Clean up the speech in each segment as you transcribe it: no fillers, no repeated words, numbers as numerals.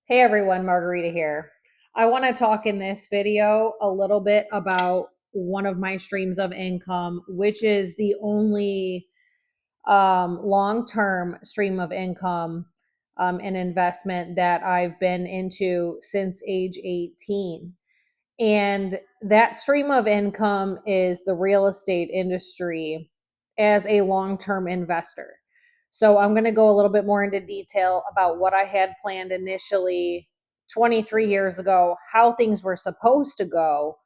Hey everyone, Margarita here. I want to talk in this video a little bit about one of my streams of income, which is the only long-term stream of income and investment that I've been into since age 18. And that stream of income is the real estate industry as a long-term investor. So I'm going to go a little bit more into detail about what I had planned initially 23 years ago, how things were supposed to go.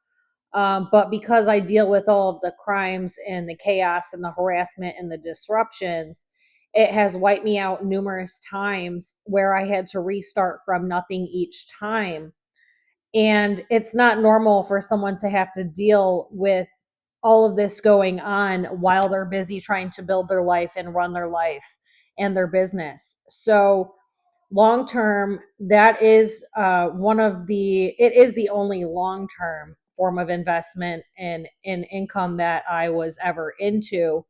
But because I deal with all of the crimes and the chaos and the harassment and the disruptions, it has wiped me out numerous times where I had to restart from nothing each time. And it's not normal for someone to have to deal with all of this going on while they're busy trying to build their life and run their life and their business. So, long term, that is it is the only long term form of investment and in income that I was ever into.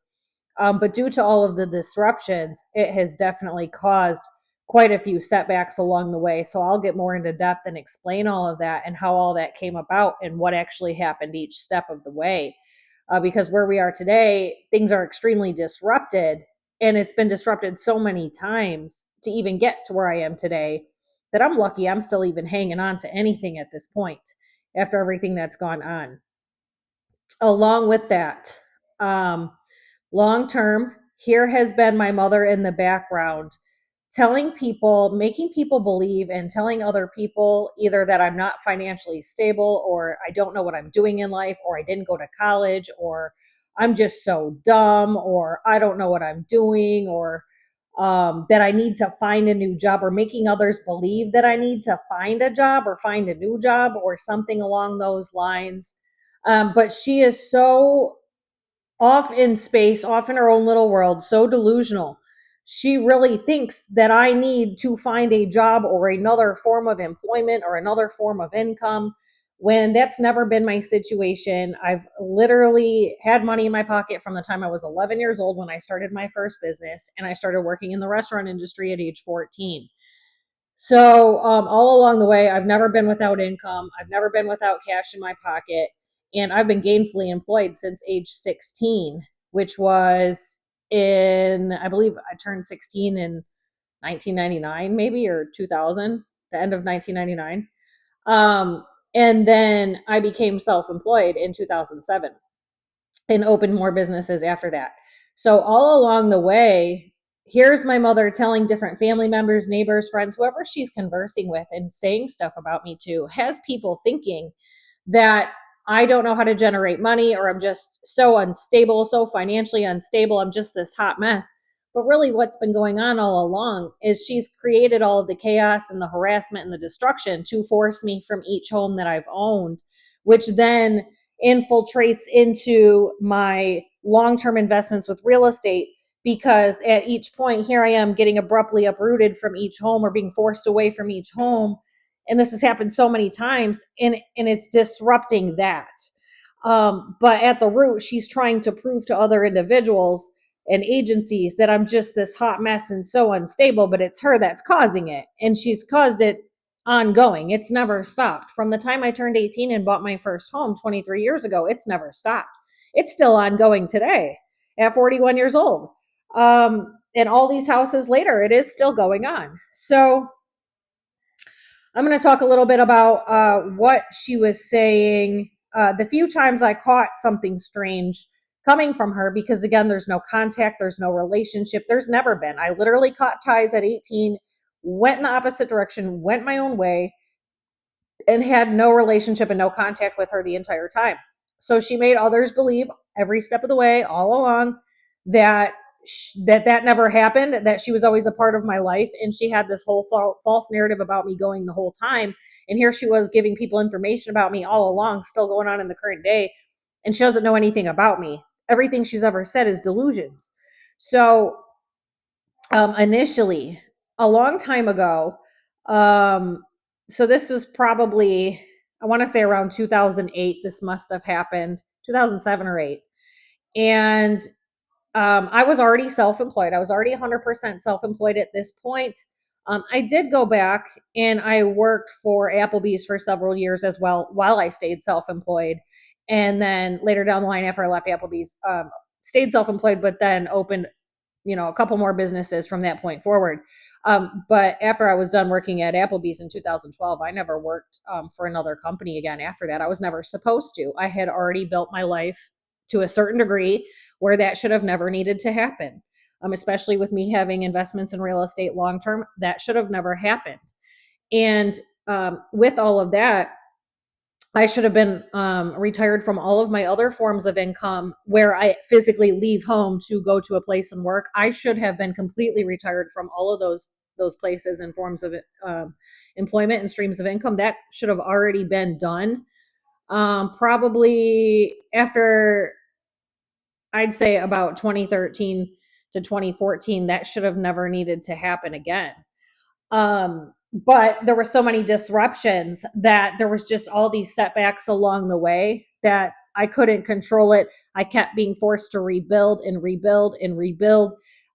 But due to all of the disruptions, it has definitely caused quite a few setbacks along the way. So I'll get more into depth and explain all of that and how all that came about and what actually happened each step of the way. Because where we are today, things are extremely disrupted, and it's been disrupted so many times to even get to where I am today that I'm lucky I'm still even hanging on to anything at this point after everything that's gone on. Along with that, um, long term, here has been my mother in the background telling people, making people believe, and telling other people either that I'm not financially stable, or I don't know what I'm doing in life, or I didn't go to college, or I'm just so dumb, or I don't know what I'm doing, or that I need to find a new job, or making others believe that I need to find a job or find a new job or something along those lines. But she is so off in space, off in her own little world, so delusional. She really thinks that I need to find a job or another form of employment or another form of income when that's never been my situation. I've literally had money in my pocket from the time I was 11 years old when I started my first business, and I started working in the restaurant industry at age 14. So, all along the way, I've never been without income. I've never been without cash in my pocket. And I've been gainfully employed since age 16, which was I believe I turned 16 in 1999, maybe, or 2000, the end of 1999. Um, and then I became self employed in 2007 and opened more businesses after that. So all along the way, here's my mother telling different family members, neighbors, friends, whoever she's conversing with and saying stuff about me to, has people thinking that I don't know how to generate money, or I'm just so unstable, so financially unstable. I'm just this hot mess. But really, what's been going on all along is she's created all of the chaos and the harassment and the destruction to force me from each home that I've owned, which then infiltrates into my long-term investments with real estate, because at each point here I am getting abruptly uprooted from each home or being forced away from each home. And this has happened so many times, and it's disrupting that. But at the root, she's trying to prove to other individuals and agencies that I'm just this hot mess and so unstable, but it's her that's causing it. And she's caused it ongoing. It's never stopped. From the time I turned 18 and bought my first home 23 years ago, it's never stopped. It's still ongoing today at 41 years old. And all these houses later, it is still going on. So I'm going to talk a little bit about what she was saying. The few times I caught something strange coming from her, because again, there's no contact, there's no relationship, there's never been. I literally caught ties at 18, went in the opposite direction, went my own way, and had no relationship and no contact with her the entire time. So she made others believe every step of the way, all along, that that never happened, that she was always a part of my life, and she had this whole false narrative about me going the whole time. And here she was giving people information about me all along, still going on in the current day, and she doesn't know anything about me. Everything she's ever said is delusions. So initially, a long time ago, um, so this was probably, I want to say around 2008, this must have happened, 2007 or 8. And I was already self-employed. I was already 100% self-employed at this point. I did go back and I worked for Applebee's for several years as well while I stayed self-employed. And then later down the line, after I left Applebee's, stayed self-employed, but then opened, a couple more businesses from that point forward. But after I was done working at Applebee's in 2012, I never worked for another company again after that. I was never supposed to. I had already built my life to a certain degree where that should have never needed to happen. Especially with me having investments in real estate long term, that should have never happened. And with all of that, I should have been retired from all of my other forms of income where I physically leave home to go to a place and work. I should have been completely retired from all of those places and forms of employment and streams of income. That should have already been done. Probably after, I'd say about 2013 to 2014, that should have never needed to happen again. But there were so many disruptions that there was just all these setbacks along the way that I couldn't control it. I kept being forced to rebuild and rebuild and rebuild.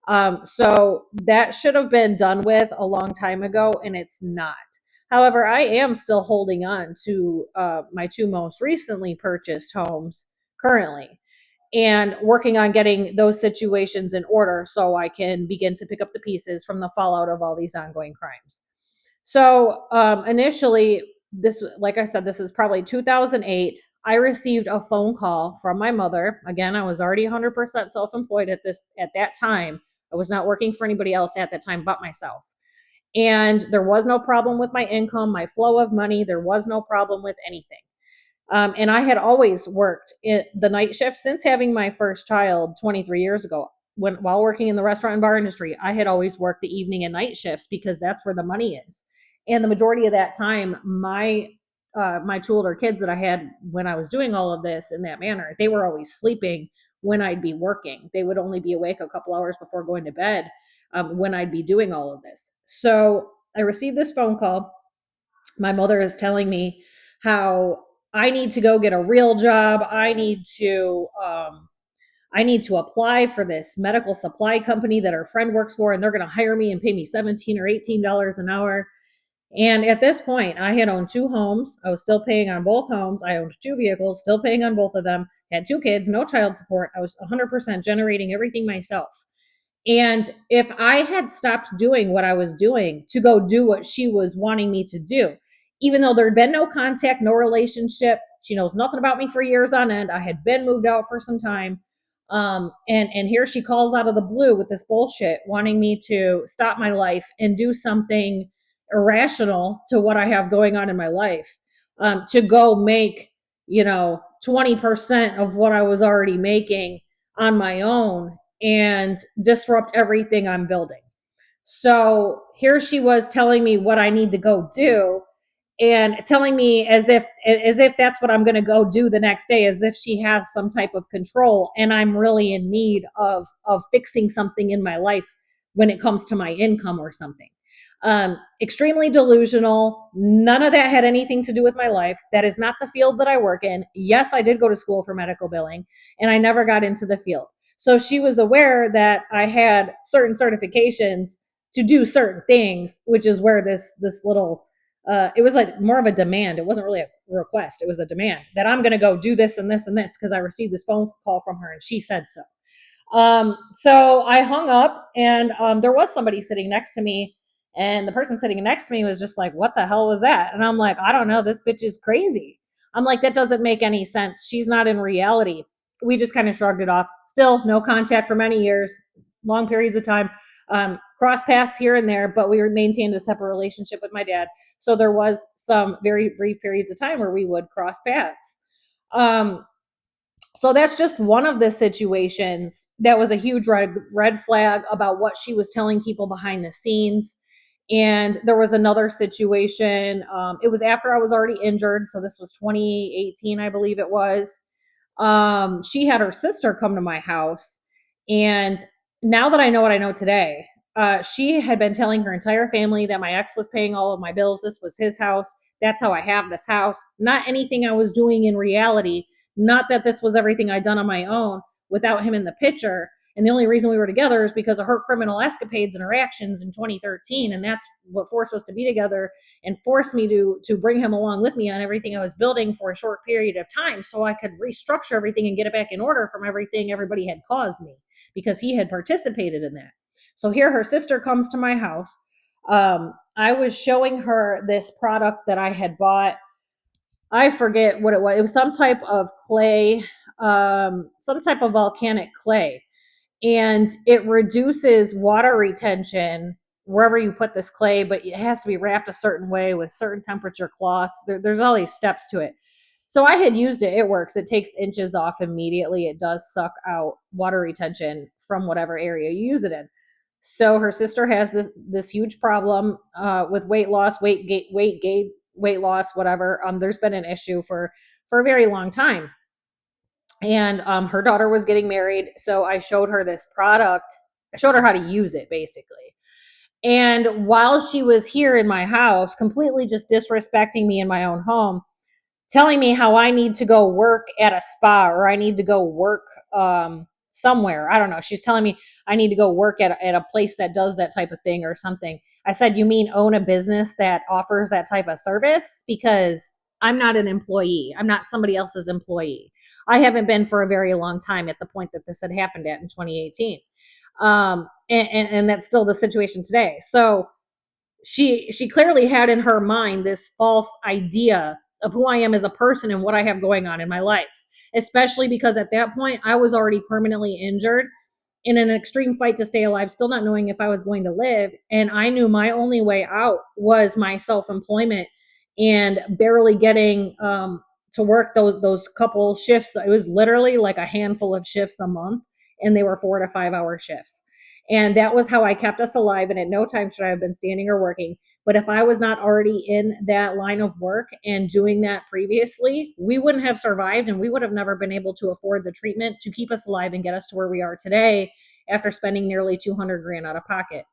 So that should have been done with a long time ago, and it's not. However, I am still holding on to my two most recently purchased homes currently and working on getting those situations in order so I can begin to pick up the pieces from the fallout of all these ongoing crimes. So initially, this, like I said, this is probably 2008. I received a phone call from my mother. Again, I was already 100% self-employed at that time. I was not working for anybody else at that time but myself. And there was no problem with my income, my flow of money. There was no problem with anything. And I had always worked in the night shift since having my first child 23 years ago. While working in the restaurant and bar industry, I had always worked the evening and night shifts because that's where the money is. And the majority of that time, my two older kids that I had when I was doing all of this in that manner, they were always sleeping when I'd be working. They would only be awake a couple hours before going to bed when I'd be doing all of this. So I received this phone call. My mother is telling me how I need to go get a real job. I need to apply for this medical supply company that her friend works for, and they're going to hire me and pay me $17 or $18 an hour. And at this point, I had owned two homes. I was still paying on both homes. I owned two vehicles, still paying on both of them. Had two kids, no child support. I was 100% generating everything myself. And if I had stopped doing what I was doing to go do what she was wanting me to do, even though there had been no contact, no relationship, she knows nothing about me for years on end. I had been moved out for some time. And here she calls out of the blue with this bullshit, wanting me to stop my life and do something irrational to what I have going on in my life, to go make, 20% of what I was already making on my own and disrupt everything I'm building. So here she was telling me what I need to go do and telling me as if that's what I'm going to go do the next day, as if she has some type of control and I'm really in need of fixing something in my life when it comes to my income or something. Extremely delusional. None of that had anything to do with my life. That is not the field that I work in. Yes, I did go to school for medical billing and I never got into the field. So she was aware that I had certain certifications to do certain things, which is where this little, it was like more of a demand. It wasn't really a request. It was a demand that I'm going to go do this and this and this because I received this phone call from her and she said so. So I hung up and there was somebody sitting next to me, and the person sitting next to me was just like, what the hell was that? And I'm like, I don't know. This bitch is crazy. I'm like, that doesn't make any sense. She's not in reality. We just kind of shrugged it off. Still no contact for many years, long periods of time. Cross paths here and there, but we maintained a separate relationship with my dad. So there was some very brief periods of time where we would cross paths. So that's just one of the situations that was a huge red flag about what she was telling people behind the scenes. And there was another situation. It was after I was already injured. So this was 2018, I believe it was. She had her sister come to my house. And now that I know what I know today, she had been telling her entire family that my ex was paying all of my bills. This was his house. That's how I have this house. Not anything I was doing in reality. Not that this was everything I'd done on my own without him in the picture. And the only reason we were together is because of her criminal escapades and her actions in 2013. And that's what forced us to be together and forced me to bring him along with me on everything I was building for a short period of time, so I could restructure everything and get it back in order from everything everybody had caused me, because he had participated in that. So here her sister comes to my house. I was showing her this product that I had bought. I forget what it was. It was some type of clay, some type of volcanic clay, and it reduces water retention wherever you put this clay, but it has to be wrapped a certain way with certain temperature cloths. There's all these steps to it. So I had used it. It works. It takes inches off immediately. It does suck out water retention from whatever area you use it in. So her sister has this huge problem with weight loss, weight gain, weight loss, whatever. There's been an issue for a very long time, and her daughter was getting married. So I showed her this product. I showed her how to use it, basically. And while she was here in my house, completely just disrespecting me in my own home, telling me how I need to go work at a spa, or I need to go work somewhere. I don't know. She's telling me I need to go work at a place that does that type of thing or something. I said, you mean own a business that offers that type of service? Because I'm not an employee. I'm not somebody else's employee. I haven't been for a very long time at the point that this had happened at in 2018. And that's still the situation today. So she clearly had in her mind this false idea of who I am as a person and what I have going on in my life, especially because at that point I was already permanently injured in an extreme fight to stay alive, still not knowing if I was going to live. And I knew my only way out was my self-employment and barely getting to work those couple shifts. It was literally like a handful of shifts a month, and they were 4 to 5 hour shifts. And that was how I kept us alive. And at no time should I have been standing or working. But if I was not already in that line of work and doing that previously, we wouldn't have survived, and we would have never been able to afford the treatment to keep us alive and get us to where we are today after spending nearly 200 grand out of pocket.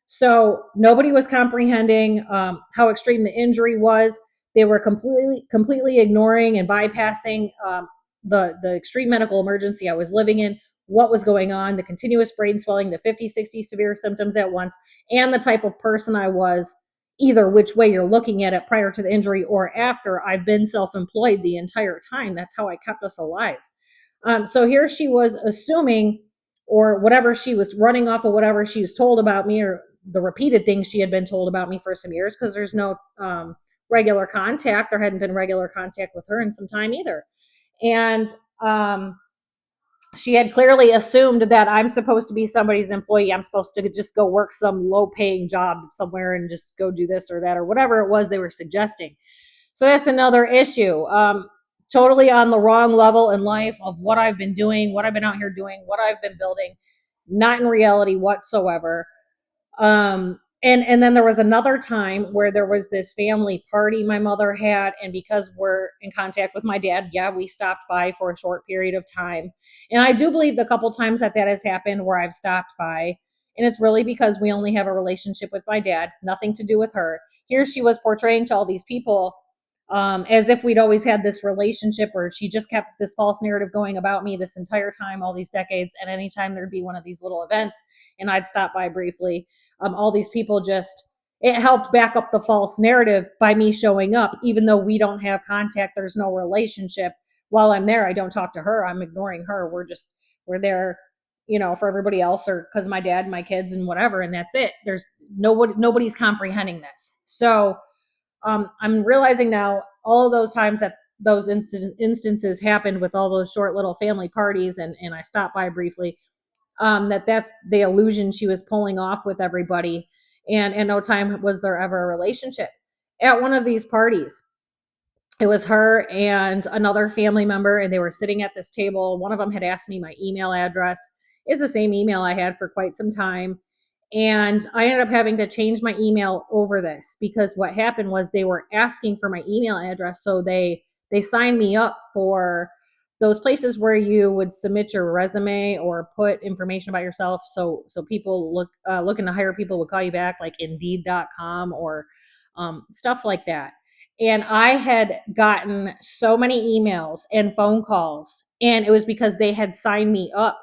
So nobody was comprehending how extreme the injury was. They were completely ignoring and bypassing the extreme medical emergency I was living in, what was going on, the continuous brain swelling, the 50, 60 severe symptoms at once, and the type of person I was, either which way you're looking at it, prior to the injury or after. I've been self-employed the entire time. That's how I kept us alive. So here she was assuming, or whatever, she was running off of whatever she was told about me, or the repeated things she had been told about me for some years, because there's no regular contact. There hadn't been regular contact with her in some time either. And she had clearly assumed that I'm supposed to be somebody's employee. I'm supposed to just go work some low paying job somewhere and just go do this or that or whatever it was they were suggesting. So that's another issue. Totally on the wrong level in life of what I've been doing, what I've been out here doing, what I've been building, not in reality whatsoever. And then there was another time where there was this family party my mother had, and because we're in contact with my dad, yeah, we stopped by for a short period of time. And I do believe the couple times that has happened where I've stopped by, and it's really because we only have a relationship with my dad, nothing to do with her. Here she was portraying to all these people as if we'd always had this relationship, or she just kept this false narrative going about me this entire time, all these decades. And anytime there'd be one of these little events and I'd stop by briefly, all these people just, it helped back up the false narrative by me showing up, even though we don't have contact, there's no relationship. While I'm there, I don't talk to her, I'm ignoring her. We're there, for everybody else, or because my dad and my kids and whatever, and that's it. There's nobody's comprehending this. So I'm realizing now, all of those times that those instances happened with all those short little family parties, and I stopped by briefly, that's the illusion she was pulling off with everybody. And in no time was there ever a relationship. At one of these parties, it was her and another family member, and they were sitting at this table. One of them had asked me my email address. It's the same email I had for quite some time. And I ended up having to change my email over this, because what happened was they were asking for my email address. So they signed me up for those places where you would submit your resume or put information about yourself. So people looking to hire people would call you back, like Indeed.com or stuff like that. And I had gotten so many emails and phone calls, and it was because they had signed me up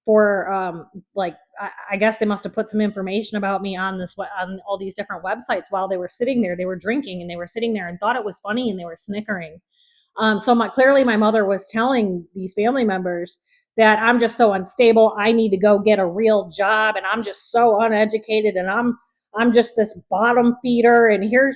for like I guess they must have put some information about me on on all these different websites while they were sitting there. They were drinking and they were sitting there and thought it was funny and they were snickering. So clearly my mother was telling these family members that I'm just so unstable. I need to go get a real job, and I'm just so uneducated, and I'm just this bottom feeder. And here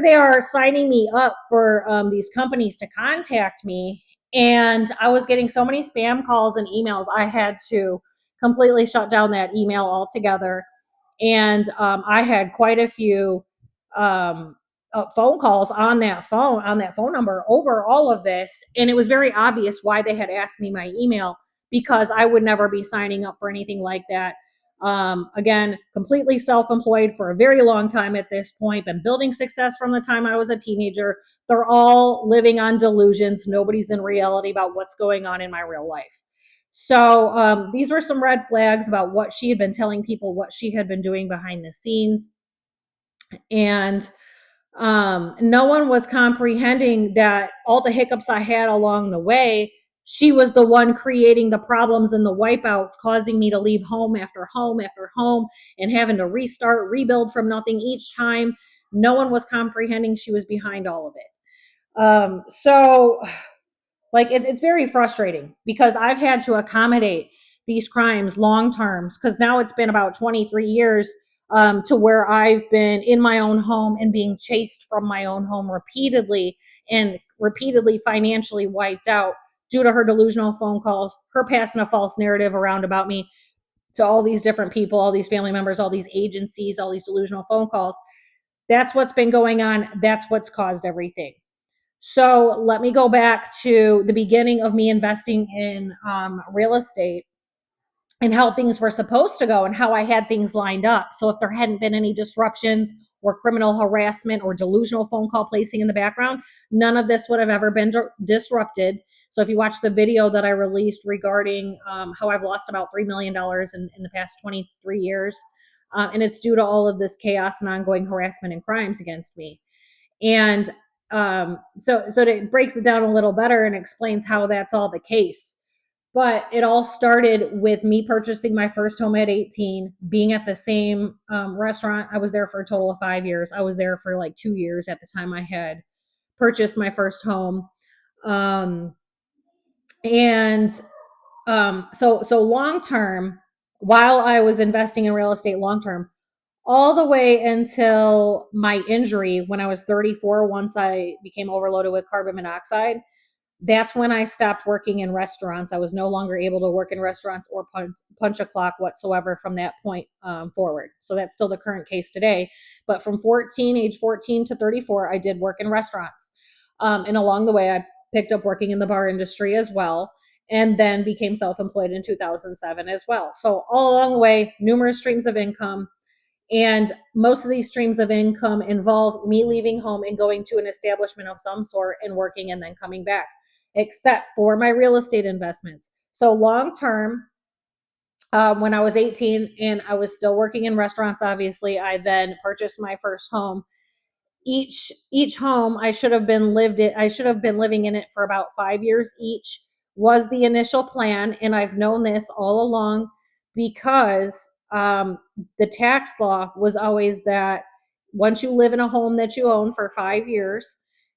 they are signing me up for these companies to contact me. And I was getting so many spam calls and emails, I had to completely shut down that email altogether. And I had quite a few um, phone calls on that phone number over all of this, and it was very obvious why they had asked me my email, because I would never be signing up for anything like that. Again, completely self-employed for a very long time at this point, been building success from the time I was a teenager. They're all living on delusions. Nobody's in reality about what's going on in my real life. So these were some red flags about what she had been telling people, what she had been doing behind the scenes. And no one was comprehending that all the hiccups I had along the way, she was the one creating the problems and the wipeouts, causing me to leave home after home after home and having to restart, rebuild from nothing each time. No one was comprehending she was behind all of it. So like it's very frustrating because I've had to accommodate these crimes long terms, because now it's been about 23 years to where I've been in my own home and being chased from my own home repeatedly, and repeatedly financially wiped out due to her delusional phone calls, her passing a false narrative around about me to all these different people, all these family members, all these agencies, all these delusional phone calls. That's what's been going on. That's what's caused everything. So let me go back to the beginning of me investing in real estate and how things were supposed to go and how I had things lined up. So if there hadn't been any disruptions or criminal harassment or delusional phone call placing in the background, none of this would have ever been disrupted. So if you watch the video that I released regarding how I've lost about $3 million in the past 23 years, and it's due to all of this chaos and ongoing harassment and crimes against me. And so it breaks it down a little better and explains how that's all the case. But it all started with me purchasing my first home at 18, being at the same restaurant. I was there for a total of 5 years. I was there for like 2 years at the time I had purchased my first home. Um, and so long term, while I was investing in real estate long term, all the way until my injury when I was 34, once I became overloaded with carbon monoxide, that's when I stopped working in restaurants. I was no longer able to work in restaurants or punch a clock whatsoever from that point forward. So that's still the current case today. But from age 14 to 34, I did work in restaurants. And along the way, I picked up working in the bar industry as well, and then became self-employed in 2007 as well. So all along the way, numerous streams of income. And most of these streams of income involve me leaving home and going to an establishment of some sort and working and then coming back, except for my real estate investments. So long term, when I was 18 and I was still working in restaurants, obviously, I then purchased my first home. Each home I should have been living in it for about 5 years each, was the initial plan. And I've known this all along, because the tax law was always that once you live in a home that you own for 5 years,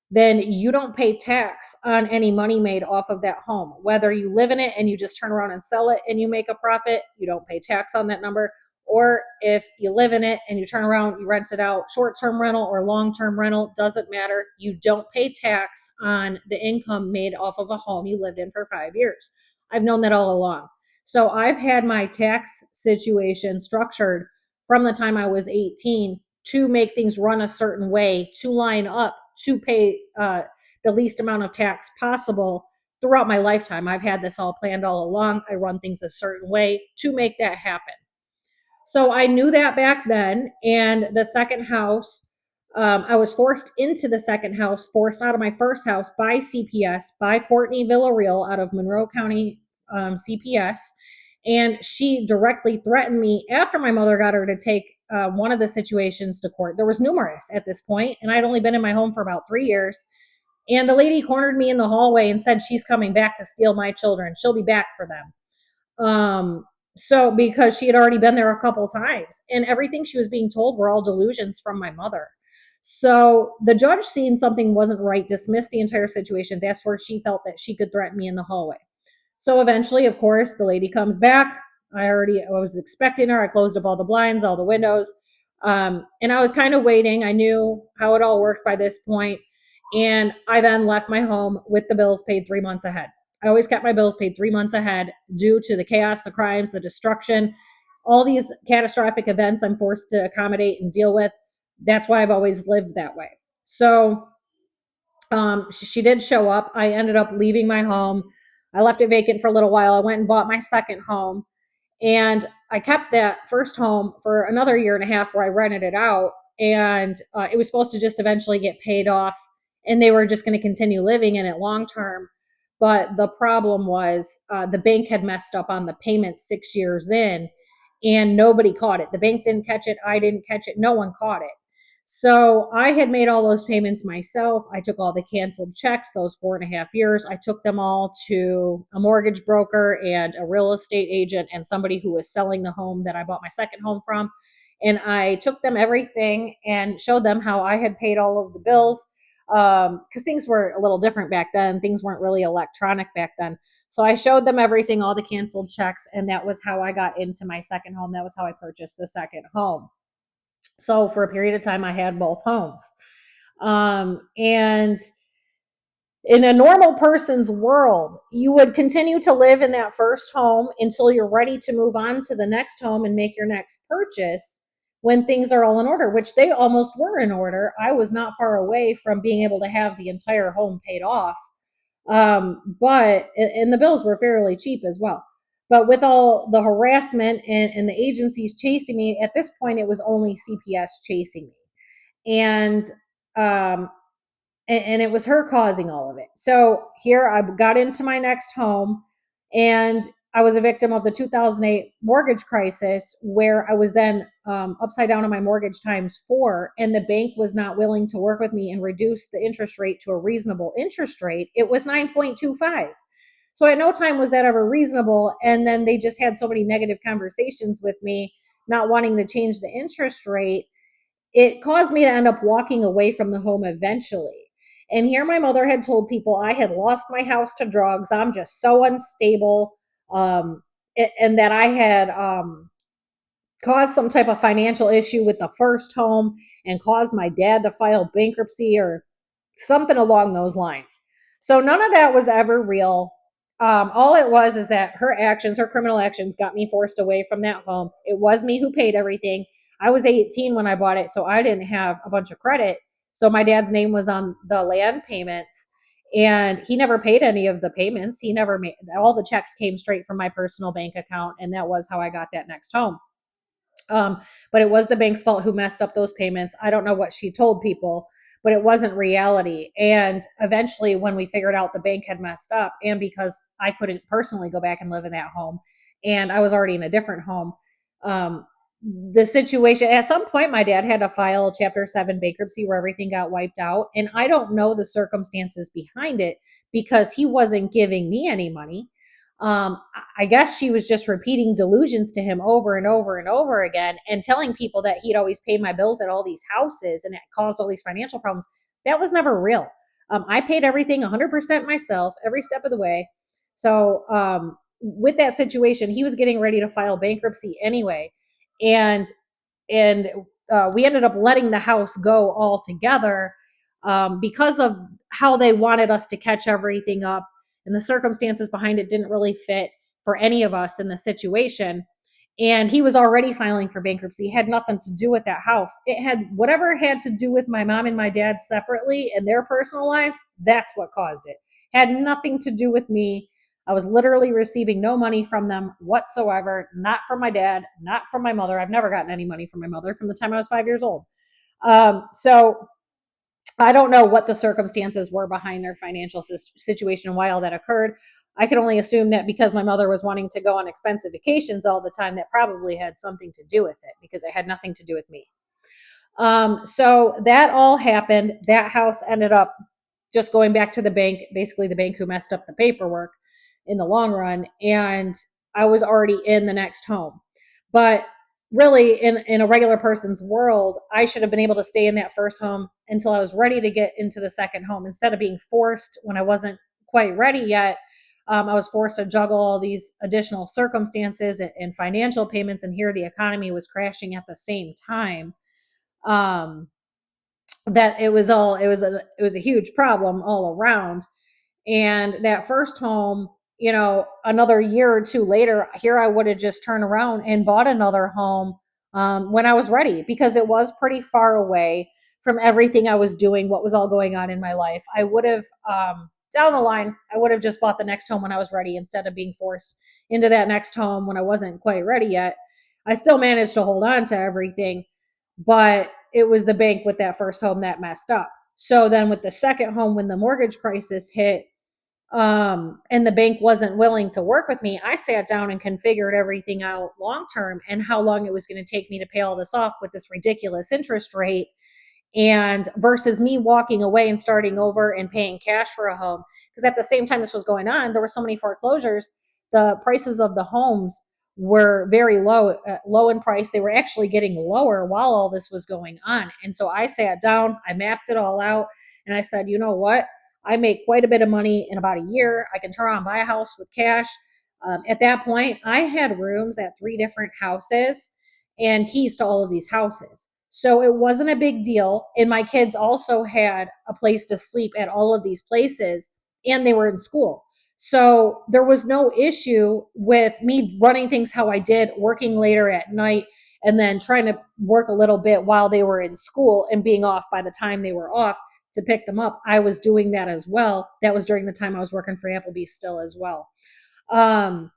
then you don't pay tax on any money made off of that home. Whether you live in it and you just turn around and sell it and you make a profit, you don't pay tax on that number. Or if you live in it and you turn around, you rent it out, short-term rental or long-term rental, doesn't matter. You don't pay tax on the income made off of a home you lived in for 5 years. I've known that all along. So I've had my tax situation structured from the time I was 18 to make things run a certain way, to line up, to pay the least amount of tax possible throughout my lifetime. I've had this all planned all along. I run things a certain way to make that happen. So I knew that back then. And the second house, I was forced into the second house, forced out of my first house by CPS, by Courtney Villarreal out of Monroe County CPS. And she directly threatened me after my mother got her to take one of the situations to court. There was numerous at this point, and I'd only been in my home for about 3 years. And the lady cornered me in the hallway and said she's coming back to steal my children. She'll be back for them. So, because she had already been there a couple times, and everything she was being told were all delusions from my mother. So, the judge, seeing something wasn't right, dismissed the entire situation. That's where she felt that she could threaten me in the hallway. So, eventually, of course, the lady comes back. I was expecting her. I closed up all the blinds, all the windows. And I was kind of waiting. I knew how it all worked by this point. And I then left my home with the bills paid 3 months ahead. I always kept my bills paid 3 months ahead due to the chaos, the crimes, the destruction, all these catastrophic events I'm forced to accommodate and deal with. That's why I've always lived that way. So she did show up. I ended up leaving my home. I left it vacant for a little while. I went and bought my second home. And I kept that first home for another year and a half where I rented it out. And it was supposed to just eventually get paid off. And they were just going to continue living in it long term. But the problem was the bank had messed up on the payments 6 years in, and nobody caught it. The bank didn't catch it. I didn't catch it. No one caught it. So I had made all those payments myself. I took all the canceled checks, those 4.5 years. I took them all to a mortgage broker and a real estate agent and somebody who was selling the home that I bought my second home from. And I took them everything and showed them how I had paid all of the bills, because things were a little different back then. Things weren't really electronic back then. So I showed them everything, all the canceled checks, and that was how I got into my second home. That was how I purchased the second home. So for a period of time, I had both homes. And in a normal person's world, you would continue to live in that first home until you're ready to move on to the next home and make your next purchase when things are all in order, which they almost were in order. I was not far away from being able to have the entire home paid off. And the bills were fairly cheap as well. But with all the harassment and the agencies chasing me, at this point, it was only CPS chasing me. Um, and it was her causing all of it. So here I got into my next home, and I was a victim of the 2008 mortgage crisis, where I was then upside down on my mortgage times four, and the bank was not willing to work with me and reduce the interest rate to a reasonable interest rate. It was 9.25. So at no time was that ever reasonable. And then they just had so many negative conversations with me, not wanting to change the interest rate. It caused me to end up walking away from the home eventually. And here my mother had told people I had lost my house to drugs. I'm just so unstable. Um, and that I had caused some type of financial issue with the first home and caused my dad to file bankruptcy or something along those lines. So none of that was ever real. All it was is that her actions, her criminal actions, got me forced away from that home. It was me who paid everything. I was 18 when I bought it, so I didn't have a bunch of credit. So my dad's name was on the land payments, and he never paid any of the payments. He never made, all the checks came straight from my personal bank account, and that was how I got that next home. But it was the bank's fault who messed up those payments. I don't know what she told people, but it wasn't reality. And eventually, when we figured out the bank had messed up, and because I couldn't personally go back and live in that home, and I was already in a different home, um, the situation at some point, my dad had to file Chapter 7 bankruptcy where everything got wiped out. And I don't know the circumstances behind it because he wasn't giving me any money. I guess she was just repeating delusions to him over and over and over again and telling people that he'd always paid my bills at all these houses and it caused all these financial problems. That was never real. I paid everything 100% myself every step of the way. So, with that situation, he was getting ready to file bankruptcy anyway. And we ended up letting the house go altogether, because of how they wanted us to catch everything up, and the circumstances behind it didn't really fit for any of us in the situation. And he was already filing for bankruptcy. It had nothing to do with that house. It had whatever it had to do with my mom and my dad separately and their personal lives. That's what caused it. Had nothing to do with me. I was literally receiving no money from them whatsoever, not from my dad, not from my mother. I've never gotten any money from my mother from the time I was 5 years old. So I don't know what the circumstances were behind their financial situation and why all that occurred. I can only assume that because my mother was wanting to go on expensive vacations all the time, that probably had something to do with it because it had nothing to do with me. So that all happened. That house ended up just going back to the bank, basically the bank who messed up the paperwork in the long run. And I was already in the next home. But really, in a regular person's world, I should have been able to stay in that first home until I was ready to get into the second home instead of being forced when I wasn't quite ready yet. I was forced to juggle all these additional circumstances and financial payments, and here the economy was crashing at the same time. Um, that it was a huge problem all around. And that first home, another year or two later, here I would have just turned around and bought another home when I was ready, because it was pretty far away from everything I was doing, what was all going on in my life. I would have, down the line, I would have just bought the next home when I was ready instead of being forced into that next home when I wasn't quite ready yet. I still managed to hold on to everything, but it was the bank with that first home that messed up. So then with the second home, when the mortgage crisis hit, and the bank wasn't willing to work with me, I sat down and configured everything out long term and how long it was going to take me to pay all this off with this ridiculous interest rate, and versus me walking away and starting over and paying cash for a home. Because at the same time this was going on, there were so many foreclosures, the prices of the homes were very low in price. They were actually getting lower while all this was going on. And so I sat down, I mapped it all out, and I said, you know what, I make quite a bit of money in about a year. I can turn around and buy a house with cash. At that point, I had rooms at 3 different houses and keys to all of these houses. So it wasn't a big deal. And my kids also had a place to sleep at all of these places, and they were in school. So there was no issue with me running things how I did, working later at night, and then trying to work a little bit while they were in school and being off by the time they were off to pick them up. I was doing that as well. That was during the time I was working for Applebee's still as well. Um,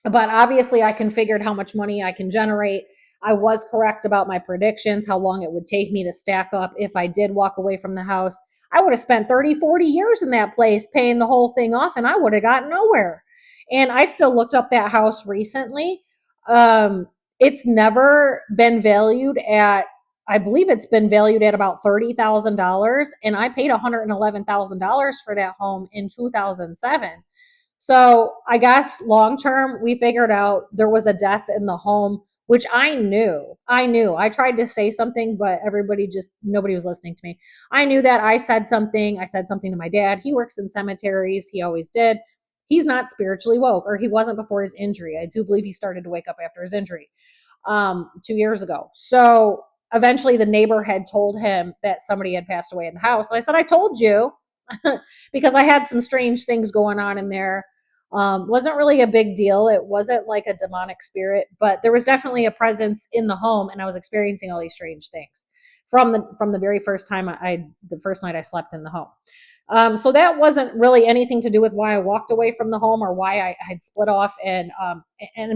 but obviously I configured how much money I can generate. I was correct about my predictions, how long it would take me to stack up if I did walk away from the house. I would have spent 30, 40 years in that place paying the whole thing off, and I would have gotten nowhere. And I still looked up that house recently. It's never been valued at, I believe it's been valued at about $30,000. And I paid $111,000 for that home in 2007. So I guess long term, we figured out there was a death in the home, which I knew. I knew. I tried to say something, but nobody was listening to me. I knew that. I said something. I said something to my dad. He works in cemeteries. He always did. He's not spiritually woke, or he wasn't before his injury. I do believe he started to wake up after his injury 2 years ago. So eventually the neighbor had told him that somebody had passed away in the house. And I said, I told you, because I had some strange things going on in there. Wasn't really a big deal. It wasn't like a demonic spirit, but there was definitely a presence in the home, and I was experiencing all these strange things from the very first time the first night I slept in the home. So that wasn't really anything to do with why I walked away from the home or why I had split off and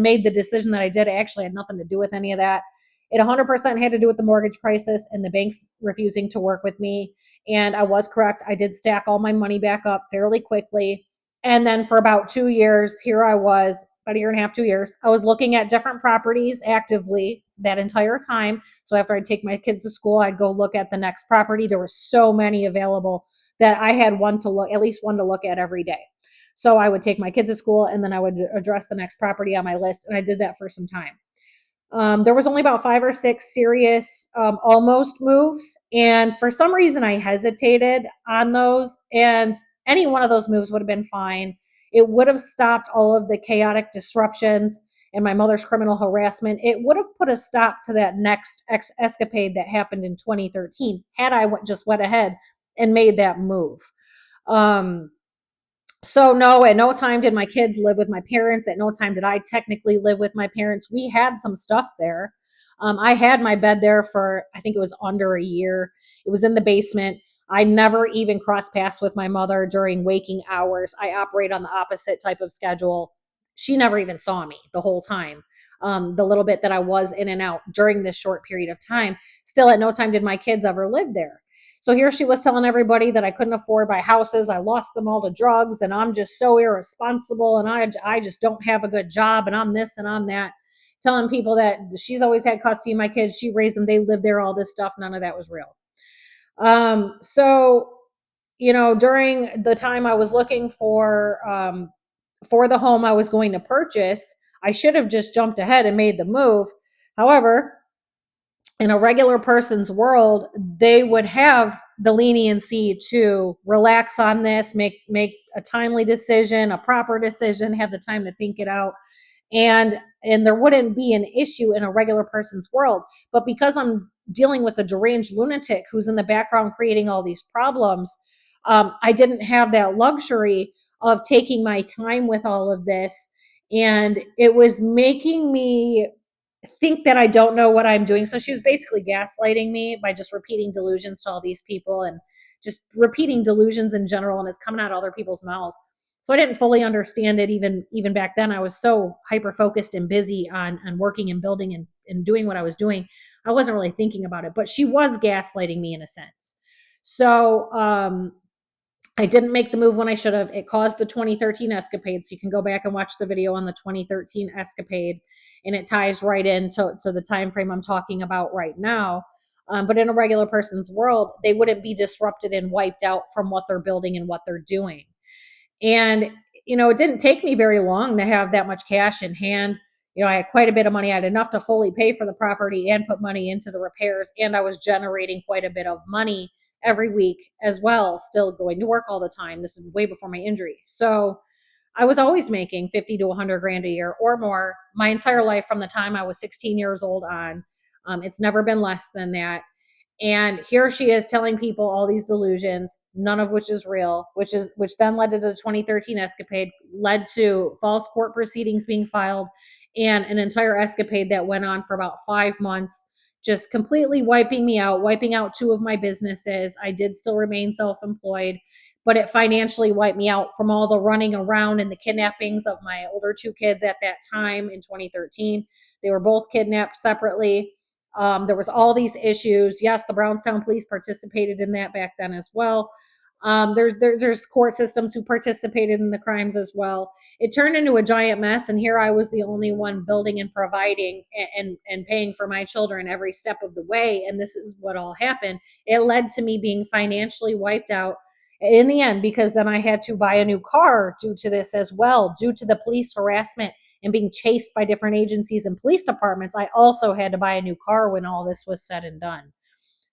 made the decision that I did. It actually had nothing to do with any of that. It 100% had to do with the mortgage crisis and the banks refusing to work with me. And I was correct. I did stack all my money back up fairly quickly. And then for about 2 years, here I was, about a year and a half, 2 years, I was looking at different properties actively that entire time. So after I'd take my kids to school, I'd go look at the next property. There were so many available that I had at least one to look at every day. So I would take my kids to school, and then I would address the next property on my list. And I did that for some time. There was only about 5 or 6 serious almost moves. And for some reason, I hesitated on those. And any one of those moves would have been fine. It would have stopped all of the chaotic disruptions and my mother's criminal harassment. It would have put a stop to that next escapade that happened in 2013 had I just went ahead and made that move. So no, at no time did my kids live with my parents. At no time did I technically live with my parents. We had some stuff there. I had my bed there for, I think it was under a year. It was in the basement. I never even crossed paths with my mother during waking hours. I operate on the opposite type of schedule. She never even saw me the whole time. The little bit that I was in and out during this short period of time. Still, at no time did my kids ever live there. So here she was telling everybody that I couldn't afford my houses. I lost them all to drugs, and I'm just so irresponsible, and I just don't have a good job, and I'm this and I'm that. Telling people that she's always had custody of my kids. She raised them. They lived there, all this stuff. None of that was real. So, during the time I was looking for for the home I was going to purchase. I should have just jumped ahead and made the move. However, in a regular person's world, they would have the leniency to relax on this, make a timely decision, a proper decision, have the time to think it out, and there wouldn't be an issue in a regular person's world. But because I'm dealing with a deranged lunatic who's in the background creating all these problems, I didn't have that luxury of taking my time with all of this, and it was making me think that I don't know what I'm doing. So she was basically gaslighting me by just repeating delusions to all these people, and just repeating delusions in general, and it's coming out of other people's mouths. So I didn't fully understand it even back then. I was so hyper focused and busy on working and building and doing what I was doing. I wasn't really thinking about it, but she was gaslighting me in a sense. So I didn't make the move when I should have. It caused the 2013 escapade. So you can go back and watch the video on the 2013 escapade, and it ties right into the time frame I'm talking about right now. But in a regular person's world, they wouldn't be disrupted and wiped out from what they're building and what they're doing. And, it didn't take me very long to have that much cash in hand. I had quite a bit of money. I had enough to fully pay for the property and put money into the repairs. And I was generating quite a bit of money every week as well, still going to work all the time. This is way before my injury. So I was always making 50 to 100 grand a year or more my entire life from the time I was 16 years old on. It's never been less than that. And here she is telling people all these delusions, none of which is real, which then led to the 2013 escapade, led to false court proceedings being filed, and an entire escapade that went on for about 5 months, just completely wiping me out, wiping out 2 of my businesses. I did still remain self-employed, but it financially wiped me out from all the running around and the kidnappings of my older 2 kids at that time in 2013. They were both kidnapped separately. There was all these issues. Yes, the Brownstown police participated in that back then as well. There's court systems who participated in the crimes as well. It turned into a giant mess, and here I was the only one building and providing and paying for my children every step of the way. And this is what all happened. It led to me being financially wiped out in the end, because then I had to buy a new car due to this as well, due to the police harassment and being chased by different agencies and police departments. I also had to buy a new car when all this was said and done.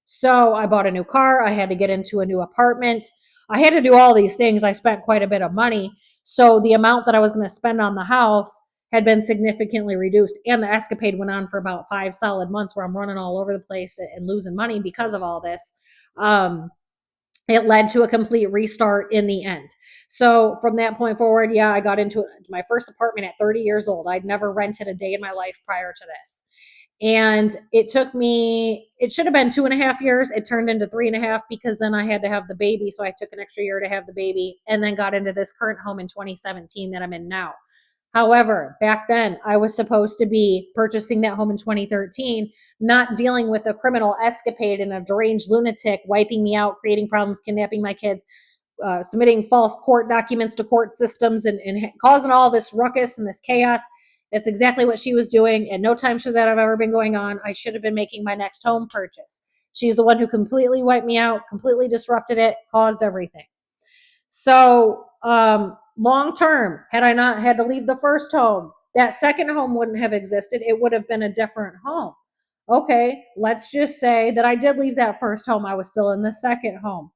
So I bought a new car. I had to get into a new apartment. I had to do all these things. I spent quite a bit of money. So the amount that I was going to spend on the house had been significantly reduced. And the escapade went on for about 5 solid months where I'm running all over the place and losing money because of all this. It led to a complete restart in the end. So from that point forward, yeah, I got into my first apartment at 30 years old. I'd never rented a day in my life prior to this. And it should have been 2.5 years. It turned into 3.5 because then I had to have the baby. So I took an extra year to have the baby, and then got into this current home in 2017 that I'm in now. However, back then I was supposed to be purchasing that home in 2013, not dealing with a criminal escapade and a deranged lunatic wiping me out, creating problems, kidnapping my kids, submitting false court documents to court systems, and causing all this ruckus and this chaos. That's exactly what she was doing. And no time should that have ever been going on. I should have been making my next home purchase. She's the one who completely wiped me out, completely disrupted it, caused everything. So long term, had I not had to leave the first home, that second home wouldn't have existed. It would have been a different home. Okay, let's just say that I did leave that first home. I was still in the second home.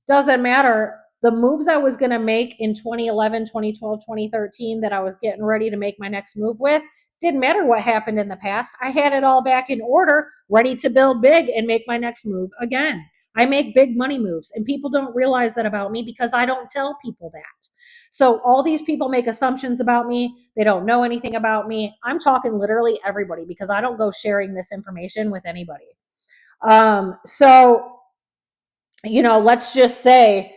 Doesn't matter. The moves I was going to make in 2011, 2012, 2013 that I was getting ready to make my next move with, didn't matter what happened in the past. I had it all back in order, ready to build big and make my next move again. I make big money moves, and people don't realize that about me because I don't tell people that. So all these people make assumptions about me. They don't know anything about me. I'm talking literally everybody because I don't go sharing this information with anybody. So let's just say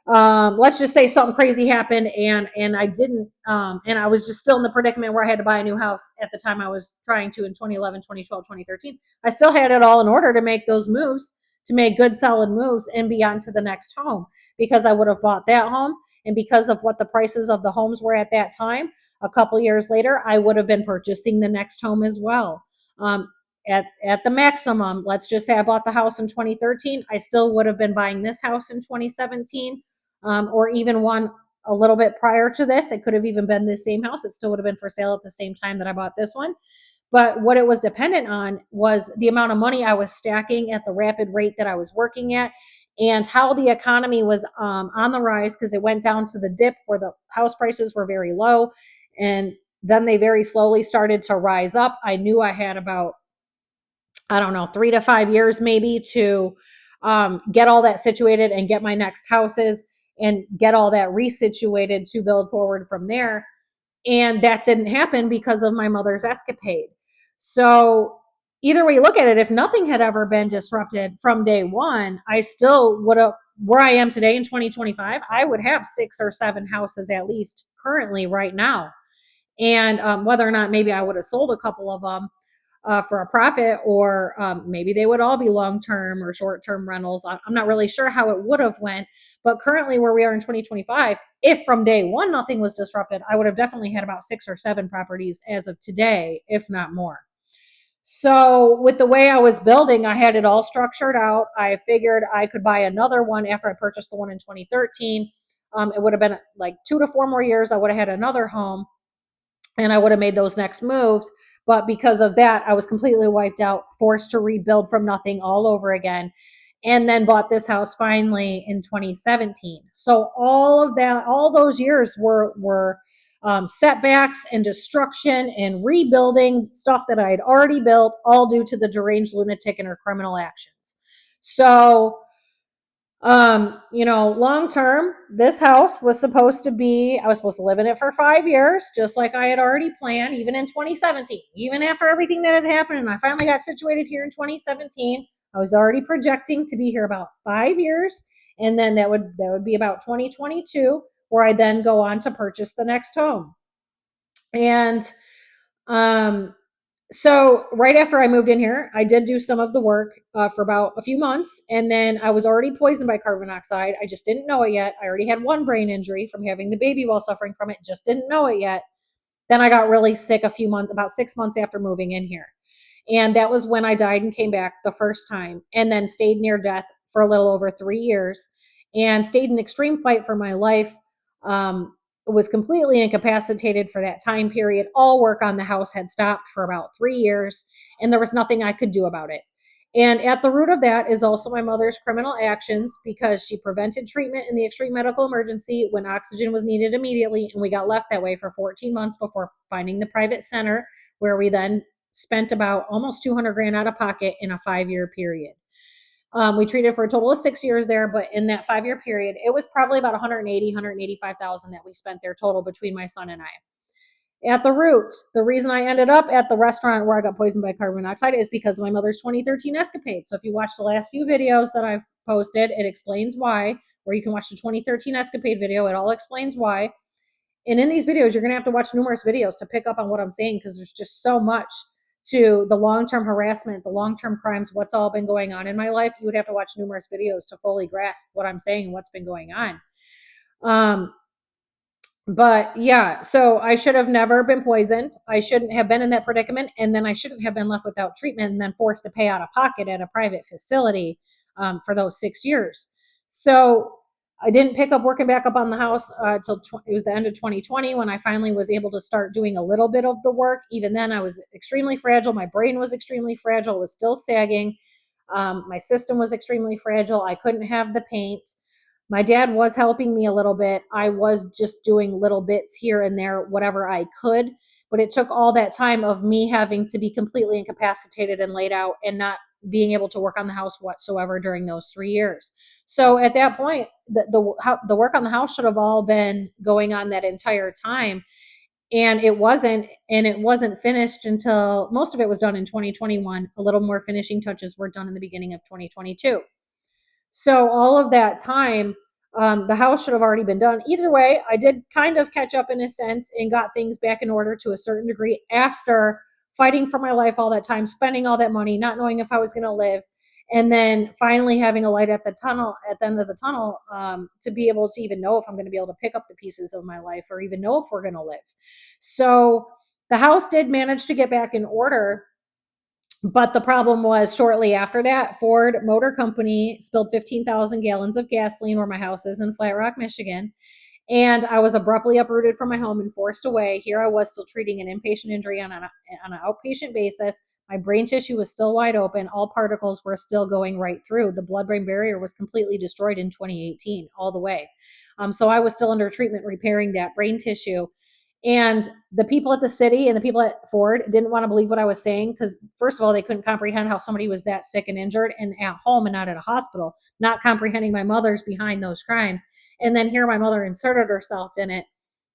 something crazy happened, and I didn't, and I was just still in the predicament where I had to buy a new house at the time I was trying to in 2011, 2012, 2013. I still had it all in order to make those moves, to make good solid moves and be on to the next home, because I would have bought that home, and because of what the prices of the homes were at that time, a couple years later, I would have been purchasing the next home as well. At the maximum, let's just say I bought the house in 2013, I still would have been buying this house in 2017, or even one a little bit prior to this. It could have even been the same house. It still would have been for sale at the same time that I bought this one. But what it was dependent on was the amount of money I was stacking at the rapid rate that I was working at, and how the economy was on the rise, because it went down to the dip where the house prices were very low, and then they very slowly started to rise up. I knew I had about, I don't know, 3 to 5 years maybe to get all that situated and get my next houses and get all that resituated to build forward from there. And that didn't happen because of my mother's escapade. So either way you look at it, if nothing had ever been disrupted from day one, I still would have, where I am today in 2025, I would have 6 or 7 houses at least currently right now. And whether or not maybe I would have sold a couple of them for a profit, or maybe they would all be long-term or short-term rentals. I'm not really sure how it would have went, but currently where we are in 2025, if from day one nothing was disrupted, I would have definitely had about 6 or 7 properties as of today, if not more. So with the way I was building, I had it all structured out. I figured I could buy another one after I purchased the one in 2013. It would have been like 2 to 4 more years. I would have had another home and I would have made those next moves. But because of that, I was completely wiped out, forced to rebuild from nothing all over again, and then bought this house finally in 2017. So all of that, all those years were setbacks and destruction and rebuilding stuff that I had already built, all due to the deranged lunatic and her criminal actions. So long term, this house was supposed to be, I was supposed to live in it for 5 years, just like I had already planned, even in 2017, even after everything that had happened. And I finally got situated here in 2017. I was already projecting to be here about 5 years. And then that would be about 2022, where I then go on to purchase the next home. And, so right after I moved in here, I did do some of the work for about a few months, and then I was already poisoned by carbon monoxide. I just didn't know it yet. I already had one brain injury from having the baby while suffering from it, just didn't know it yet. Then I got really sick a few months, about 6 months after moving in here. And that was when I died and came back the first time, and then stayed near death for a little over 3 years, and stayed in extreme fight for my life. Was completely incapacitated for that time period. All work on the house had stopped for about 3 years, and there was nothing I could do about it. And at the root of that is also my mother's criminal actions, because she prevented treatment in the extreme medical emergency when oxygen was needed immediately, and we got left that way for 14 months before finding the private center, where we then spent about almost 200 grand out of pocket in a 5-year period. We treated for a total of 6 years there, but in that 5-year period, it was probably about 185,000 that we spent there total between my son and I. At the root, the reason I ended up at the restaurant where I got poisoned by carbon monoxide is because of my mother's 2013 escapade. So if you watch the last few videos that I've posted, it explains why, or you can watch the 2013 escapade video. It all explains why. And in these videos, you're going to have to watch numerous videos to pick up on what I'm saying, because there's just so much to the long-term harassment, the long-term crimes, what's all been going on in my life. You would have to watch numerous videos to fully grasp what I'm saying and what's been going on. But yeah, so I should have never been poisoned. I shouldn't have been in that predicament. And then I shouldn't have been left without treatment and then forced to pay out of pocket at a private facility for those 6 years. So I didn't pick up working back up on the house till it was the end of 2020, when I finally was able to start doing a little bit of the work. Even then, I was extremely fragile. My brain was extremely fragile. It was still sagging. My system was extremely fragile. I couldn't have the paint. My dad was helping me a little bit. I was just doing little bits here and there, whatever I could. But it took all that time of me having to be completely incapacitated and laid out and not being able to work on the house whatsoever during those 3 years. So at that point, the work on the house should have all been going on that entire time. And it wasn't finished until most of it was done in 2021. A little more finishing touches were done in the beginning of 2022. So all of that time, the house should have already been done. Either way, I did kind of catch up in a sense and got things back in order to a certain degree after fighting for my life all that time, spending all that money, not knowing if I was going to live, and then finally having a light at the end of the tunnel, to be able to even know if I'm going to be able to pick up the pieces of my life or even know if we're going to live. So the house did manage to get back in order. But the problem was, shortly after that, Ford Motor Company spilled 15,000 gallons of gasoline where my house is in Flat Rock, Michigan. And I was abruptly uprooted from my home and forced away. Here I was still treating an inpatient injury on an outpatient basis. My brain tissue was still wide open. All particles were still going right through. The blood-brain barrier was completely destroyed in 2018, all the way. So I was still under treatment repairing that brain tissue. And the people at the city and the people at Ford didn't want to believe what I was saying because, first of all, they couldn't comprehend how somebody was that sick and injured and at home and not at a hospital, not comprehending my mother's behind those crimes. And then here my mother inserted herself in it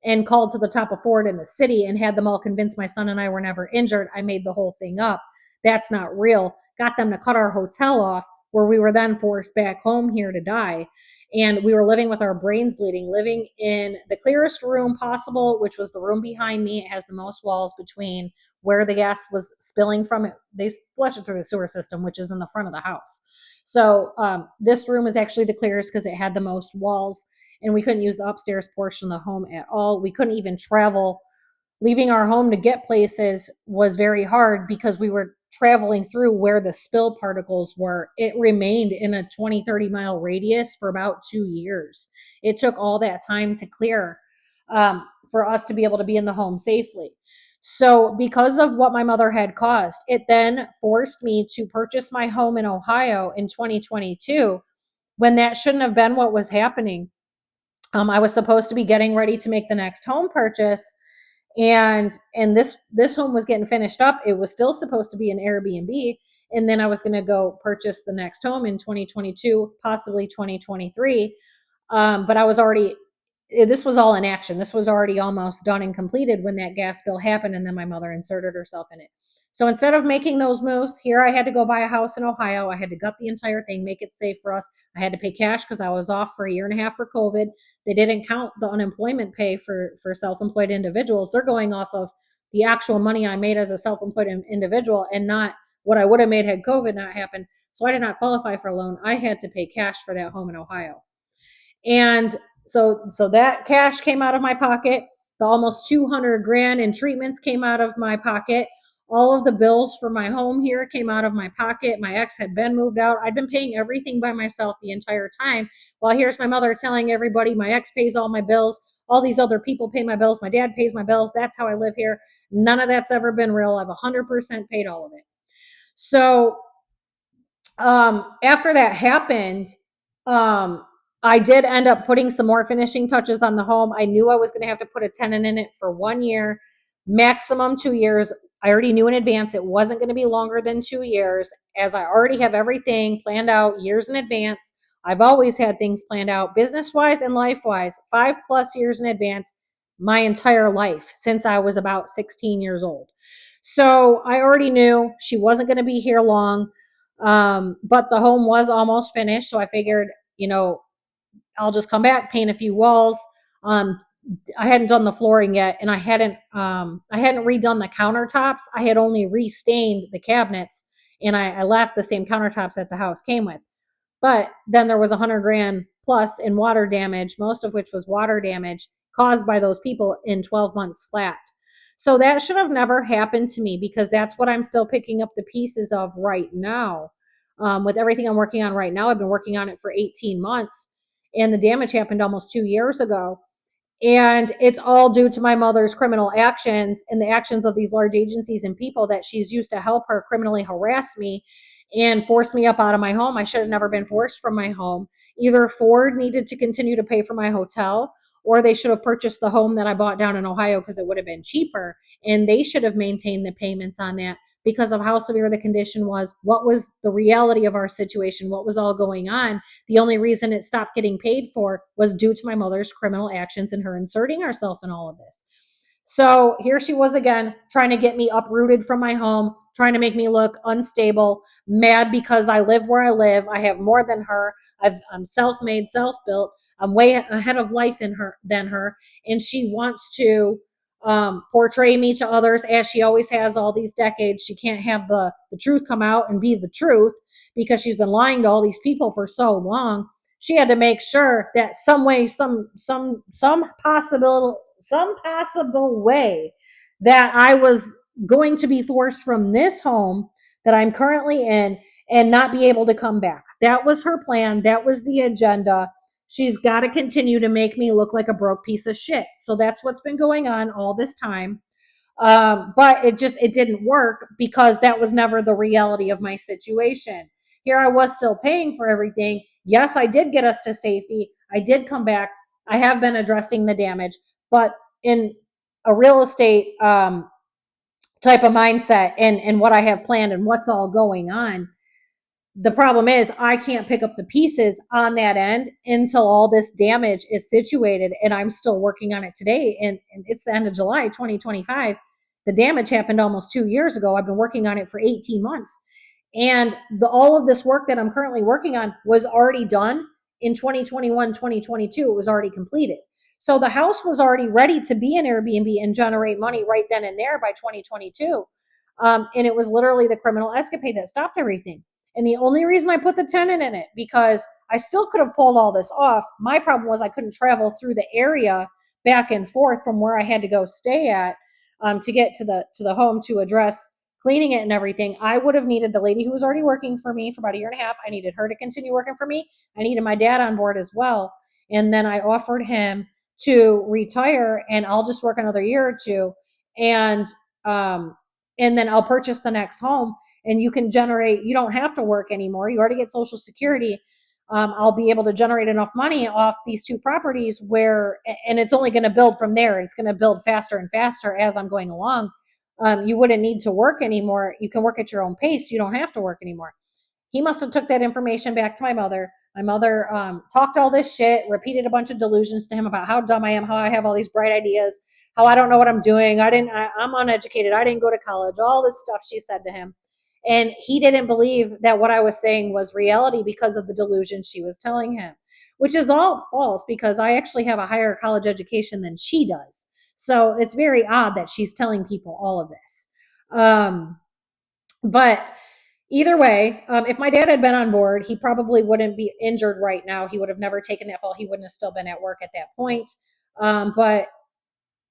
and called to the top of Ford in the city and had them all convinced my son and I were never injured. I made the whole thing up. That's not real. Got them to cut our hotel off, where we were then forced back home here to die. And we were living with our brains bleeding, living in the clearest room possible, which was the room behind me. It has the most walls between where the gas was spilling from it. They flush it through the sewer system, which is in the front of the house. So this room is actually the clearest because it had the most walls, and we couldn't use the upstairs portion of the home at all. We couldn't even travel. Leaving our home to get places was very hard because we were traveling through where the spill particles were. It remained in a 20, 30-mile radius for about 2 years. It took all that time to clear for us to be able to be in the home safely. So because of what my mother had caused, it then forced me to purchase my home in Ohio in 2022 when that shouldn't have been what was happening. I was supposed to be getting ready to make the next home purchase, and this home was getting finished up. It was still supposed to be an Airbnb, and then I was going to go purchase the next home in 2022, possibly 2023. But I was already, this was all in action. This was already almost done and completed when that gas spill happened, and then my mother inserted herself in it. So instead of making those moves, here I had to go buy a house in Ohio. I had to gut the entire thing, make it safe for us. I had to pay cash because I was off for a year and a half for COVID. They didn't count the unemployment pay for self-employed individuals. They're going off of the actual money I made as a self-employed individual and not what I would have made had COVID not happened. So I did not qualify for a loan. I had to pay cash for that home in Ohio. And so that cash came out of my pocket. The almost 200 grand in treatments came out of my pocket. All of the bills for my home here came out of my pocket. My ex had been moved out. I'd been paying everything by myself the entire time. While here's my mother telling everybody my ex pays all my bills. All these other people pay my bills. My dad pays my bills. That's how I live here. None of that's ever been real. I've 100% paid all of it. So after that happened, I did end up putting some more finishing touches on the home. I knew I was going to have to put a tenant in it for 1 year, maximum 2 years. I already knew in advance it wasn't going to be longer than 2 years, as I already have everything planned out years in advance. I've always had things planned out business wise and life wise, 5+ years in advance, my entire life since I was about 16 years old. So I already knew she wasn't going to be here long. But the home was almost finished. So I figured, I'll just come back, paint a few walls. Um, I hadn't done the flooring yet, and I hadn't redone the countertops. I had only restained the cabinets, and I left the same countertops that the house came with. But then there was 100 grand plus in water damage, most of which was water damage caused by those people in 12 months flat. So that should have never happened to me because that's what I'm still picking up the pieces of right now. With everything I'm working on right now, I've been working on it for 18 months, and the damage happened almost 2 years ago. And it's all due to my mother's criminal actions and the actions of these large agencies and people that she's used to help her criminally harass me and force me up out of my home. I should have never been forced from my home. Either Ford needed to continue to pay for my hotel, or they should have purchased the home that I bought down in Ohio because it would have been cheaper. And they should have maintained the payments on that because of how severe the condition was, what was the reality of our situation, what was all going on. The only reason it stopped getting paid for was due to my mother's criminal actions and her inserting herself in all of this. So here she was again, trying to get me uprooted from my home, trying to make me look unstable, mad because I live where I live. I have more than her. I'm self-made, self-built. I'm way ahead of life than her. And she wants to portray me to others as she always has all these decades. She can't have the truth come out and be the truth because she's been lying to all these people for so long. She had to make sure that some way, some possible way that I was going to be forced from this home that I'm currently in and not be able to come back. That was her plan. That was the agenda. She's got to continue to make me look like a broke piece of shit. So that's what's been going on all this time. But it didn't work because that was never the reality of my situation. Here I was still paying for everything. Yes, I did get us to safety. I did come back. I have been addressing the damage, but in a real estate type of mindset and what I have planned and what's all going on, the problem is I can't pick up the pieces on that end until all this damage is situated, and I'm still working on it today. And it's the end of July 2025. The damage happened almost 2 years ago. I've been working on it for 18 months. And all of this work that I'm currently working on was already done in 2021, 2022. It was already completed. So the house was already ready to be an Airbnb and generate money right then and there by 2022. And it was literally the criminal escapade that stopped everything. And the only reason I put the tenant in it, because I still could have pulled all this off. My problem was I couldn't travel through the area back and forth from where I had to go stay at to get to the home to address cleaning it and everything. I would have needed the lady who was already working for me for about a year and a half. I needed her to continue working for me. I needed my dad on board as well. And then I offered him to retire and I'll just work another year or two. And then I'll purchase the next home and you can generate, you don't have to work anymore. You already get Social Security. I'll be able to generate enough money off these two properties and it's only going to build from there. It's going to build faster and faster as I'm going along. You wouldn't need to work anymore. You can work at your own pace. You don't have to work anymore. He must have took that information back to my mother. My mother talked all this shit, repeated a bunch of delusions to him about how dumb I am, how I have all these bright ideas, how I don't know what I'm doing. I'm uneducated. I didn't go to college. All this stuff she said to him. And he didn't believe that what I was saying was reality because of the delusion she was telling him, which is all false because I actually have a higher college education than she does. So it's very odd that she's telling people all of this. But either way, if my dad had been on board, he probably wouldn't be injured right now. He would have never taken that fall. He wouldn't have still been at work at that point. But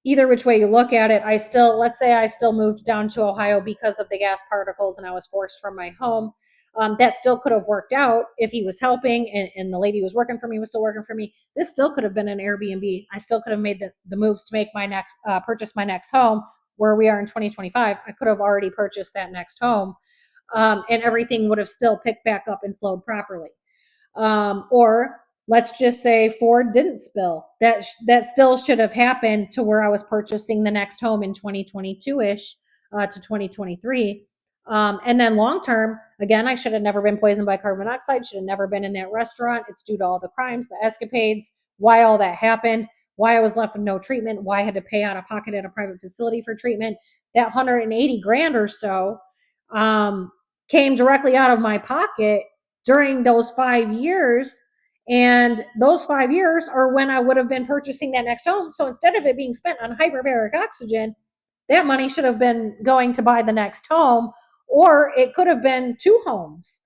either which way you look at it, let's say I still moved down to Ohio because of the gas particles and I was forced from my home. That still could have worked out if he was helping and the lady who was working for me was still working for me. This still could have been an Airbnb. I still could have made the moves to make purchase my next home where we are in 2025. I could have already purchased that next home. And everything would have still picked back up and flowed properly. Or let's just say Ford didn't spill. That still should have happened to where I was purchasing the next home in 2022-ish to 2023. And then long term, again, I should have never been poisoned by carbon monoxide, should have never been in that restaurant. It's due to all the crimes, the escapades, why all that happened, why I was left with no treatment, why I had to pay out of pocket at a private facility for treatment. That 180 grand or so came directly out of my pocket during those 5 years. And those 5 years are when I would have been purchasing that next home. So instead of it being spent on hyperbaric oxygen, that money should have been going to buy the next home, or it could have been two homes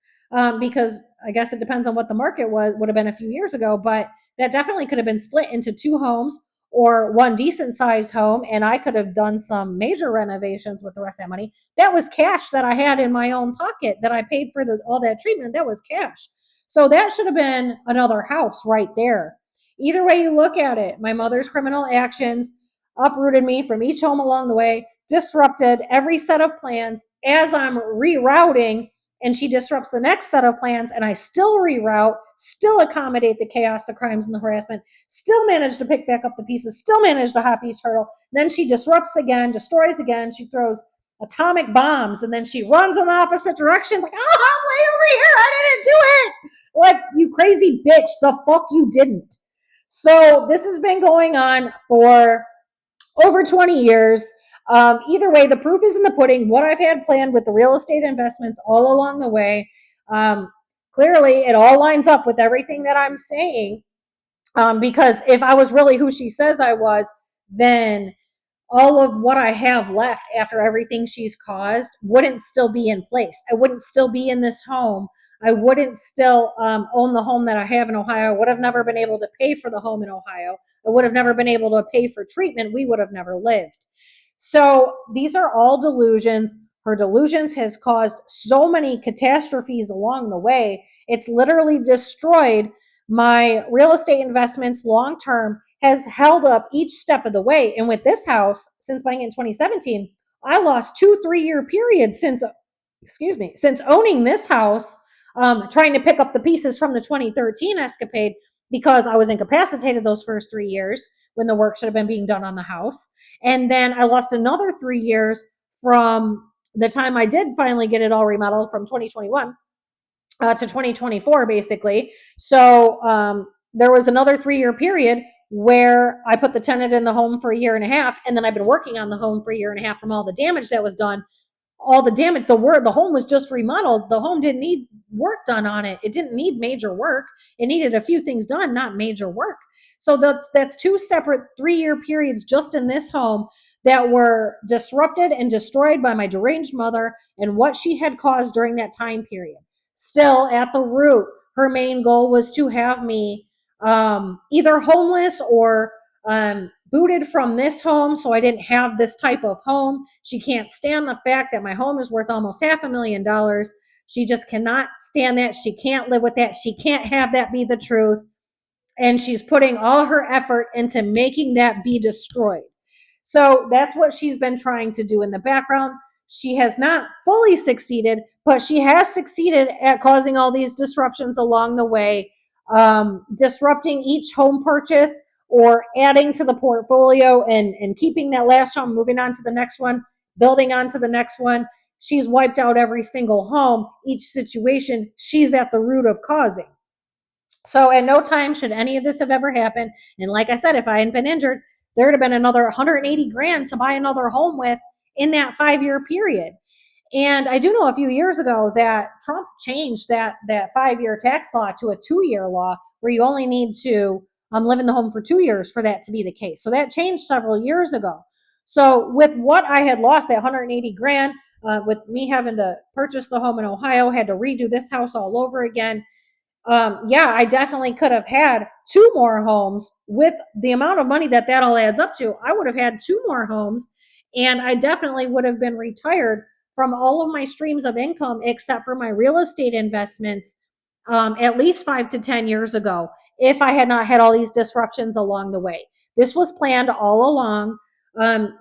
because I guess it depends on what the market would have been a few years ago, but that definitely could have been split into two homes or one decent sized home. And I could have done some major renovations with the rest of that money. That was cash that I had in my own pocket that I paid for all that treatment. That was cash. So that should have been another house right there. Either way you look at it, my mother's criminal actions uprooted me from each home along the way, disrupted every set of plans as I'm rerouting, and she disrupts the next set of plans, and I still reroute, still accommodate the chaos, the crimes, and the harassment, still manage to pick back up the pieces, still manage to hop each hurdle. Then she disrupts again, destroys again, she throws atomic bombs, and then she runs in the opposite direction, like, oh, I'm way over here, I didn't do it. Like, you crazy bitch, the fuck you didn't. So this has been going on for over 20 years. Either way, the proof is in the pudding. What I've had planned with the real estate investments all along the way, clearly it all lines up with everything that I'm saying. Because if I was really who she says I was, then all of what I have left after everything she's caused wouldn't still be in place. I wouldn't still be in this home. I wouldn't still own the home that I have in Ohio. I would have never been able to pay for the home in Ohio. I would have never been able to pay for treatment. We would have never lived. So these are all delusions. Her delusions has caused so many catastrophes along the way. It's literally destroyed My real estate investments long term has held up each step of the way. And with this house, since buying in 2017, I lost 2 3 year periods since owning this house, trying to pick up the pieces from the 2013 escapade because I was incapacitated those first 3 years when the work should have been being done on the house. And then I lost another 3 years from the time I did finally get it all remodeled from 2021 to 2024, basically. So there was another 3 year period where I put the tenant in the home for a year and a half, and then I've been working on the home for a year and a half from all the damage that was done. All the damage, the home was just remodeled. The home didn't need work done on it. It didn't need major work. It needed a few things done, not major work. So that's two separate 3 year periods just in this home that were disrupted and destroyed by my deranged mother and what she had caused during that time period. Still, at the root, her main goal was to have me either homeless or booted from this home so I didn't have this type of home. She can't stand the fact that my home is worth almost $500,000. She just cannot stand that. She can't live with that. She can't have that be the truth. And she's putting all her effort into making that be destroyed. So that's what she's been trying to do in the background. She has not fully succeeded, but she has succeeded at causing all these disruptions along the way, disrupting each home purchase or adding to the portfolio and keeping that last home, moving on to the next one, building on to the next one. She's wiped out every single home, each situation she's at the root of causing. So at no time should any of this have ever happened. And like I said, if I hadn't been injured, there would have been another 180 grand to buy another home with in that 5 year period. And I do know a few years ago that Trump changed that 5 year tax law to a 2 year law where you only need to live in the home for 2 years for that to be the case. So that changed several years ago. So with what I had lost, that 180 grand, with me having to purchase the home in Ohio, had to redo this house all over again. Yeah, I definitely could have had two more homes with the amount of money that all adds up to. I would have had two more homes, and I definitely would have been retired from all of my streams of income except for my real estate investments at least 5 to 10 years ago if I had not had all these disruptions along the way. This was planned all along.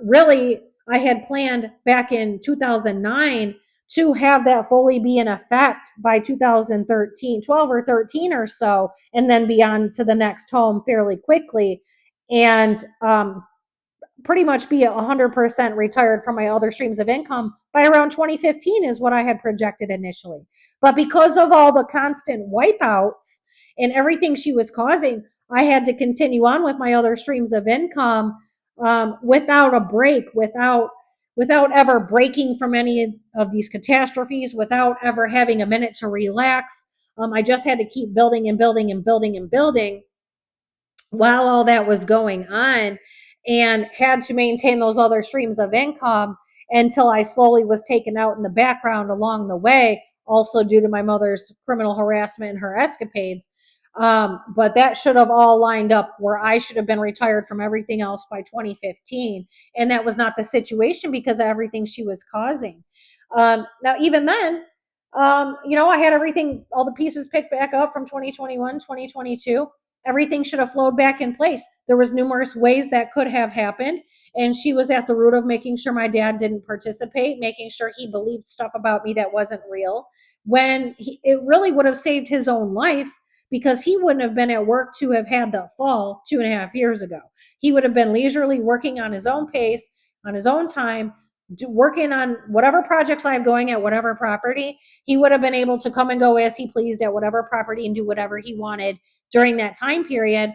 Really, I had planned back in 2009 to have that fully be in effect by 2013, 12 or 13 or so, and then be on to the next home fairly quickly. And pretty much be 100% retired from my other streams of income by around 2015 is what I had projected initially. But because of all the constant wipeouts and everything she was causing, I had to continue on with my other streams of income without a break, without ever breaking from any of these catastrophes, without ever having a minute to relax. I just had to keep building and building and building and building while all that was going on, and had to maintain those other streams of income until I slowly was taken out in the background along the way, also due to my mother's criminal harassment and her escapades. But that should have all lined up where I should have been retired from everything else by 2015. And that was not the situation because of everything she was causing. Now, even then, I had everything, all the pieces picked back up from 2021, 2022. Everything should have flowed back in place. There was numerous ways that could have happened, and she was at the root of making sure my dad didn't participate, making sure he believed stuff about me that wasn't real, when it really would have saved his own life because he wouldn't have been at work to have had the fall 2.5 years ago. He would have been leisurely working on his own pace, on his own time, working on whatever projects I have going at whatever property. He would have been able to come and go as he pleased at whatever property and do whatever he wanted during that time period.